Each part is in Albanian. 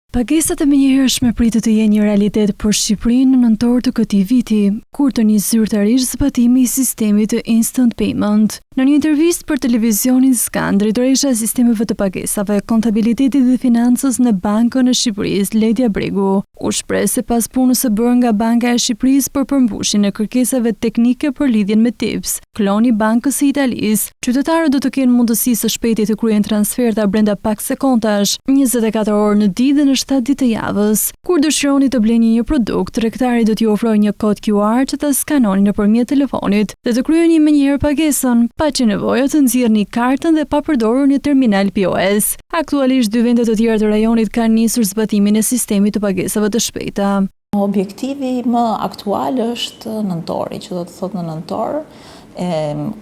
Pagesat e menjëhershme pritet të jenë një realitet për Shqipërinë në nëntor të këtij viti, kur të nisë zyrtarisht zbatimi i sistemit të instant payment. Në një intervistë për televizionin Skan, drejtoresha e sistemeve të pagesave, kontabilitetit dhe financës në Bankën e Shqipërisë, Ledja Bregu, u shpreh se pas punës së bërë nga Banka e Shqipërisë për përmbushjen e kërkesave teknike për lidhjen me TIPS, kloni Bankës së Italisë, qytetarët do të kenë mundësi së shpejti të kryejnë transferta brenda pak sekondash, 24 orë në ditë dhe në 7 ditë të javës. Kur dëshironi të bleni një produkt, tregtari do t'ju ofrojë një kod QR që ta skanoni nëpërmjet telefonit dhe të kryeni menjëherë pagesën, pa që nevojë të nxjerrni kartën dhe pa përdorur një terminal POS. Aktualisht 2 vende të tjera të rajonit kanë nisur zbatimin e sistemit të pagesave të shpejta. Objektivi më aktual është nëntori, që do të thotë në nëntor,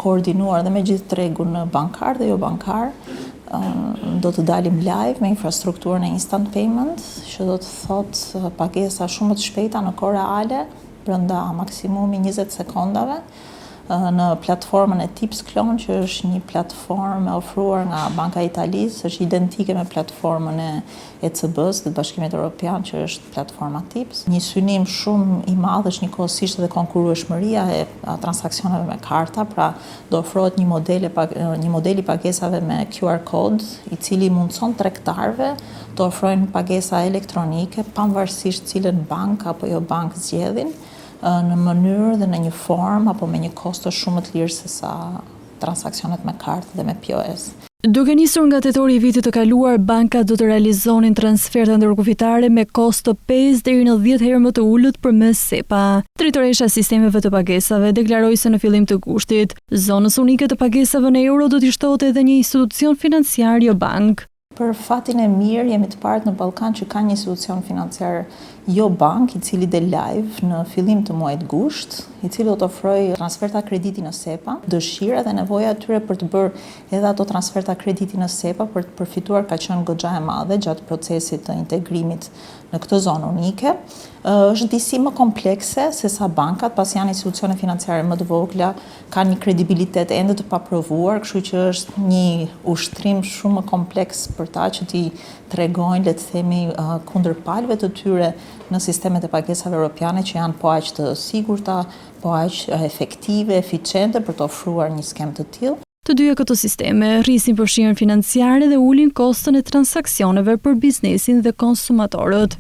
koordinuar dhe me gjithë tregun bankar dhe jo bankar, do të dalim live me infrastrukturën e instant payment, që do të thotë pagesa shumë më të shpejta në kohë reale, brenda maksimumi 20 sekondave, në platformën e TIPS Klon, që është një platformë ofruar nga Banka e Italisë, është identike me platformën e ECB-s dhe Bashkimit Evropian, që është platforma TIPS. Një synim shumë i madh është njëkohësisht edhe konkurrueshmëria e transaksioneve me karta, pra do ofrohet një model i pagesave me QR code, i cili mundson tregtarëve të ofrojnë pagesa elektronike, pavarësisht cilën bank apo jo bank zgjedhin, në mënyrë dhe në një formë apo me një kosto shumë më të lirë se sa transaksionet me kartë dhe me POS. Duke nisur nga tetori i vitit të kaluar, bankat do të realizonin transferta ndërkufitare me kosto 5 deri në 10 herë më të ulët përmes SEPA. Drejtoresha e sistemeve të pagesave deklaroi se në fillim të gushtit, zonës unike të pagesave në euro do t'i shtohet edhe një institucion financiar jo bank. Për fatin e mirë, jemi të parët në Ballkan që ka një institucion financiar jo bank, i cili del live në fillim të muajit gusht, i cili do të ofrojë transferta krediti në SEPA. Dëshira dhe nevoja e tyre për të bërë edhe ato transferta krediti në SEPA për të përfituar ka qenë goxha e madhe gjatë procesit të integrimit në këtë zonë unike. Është disi më komplekse se sa bankat, pas janë institucione financiare më të vogla, kanë një kredibilitet ende të paprovuar, kështu që është një ushtrim shumë më kompleks për ta që t'i tregojnë, le të themi, kundër palëve të tyre në sistemet e pagesave europiane që janë po aq të sigurta, po aq efektive, eficiente për të ofruar një skem të tillë. Të dyja këto sisteme rrisin përfshirjen financiare dhe ulin kostën e transaksioneve për biznesin dhe konsumatorët.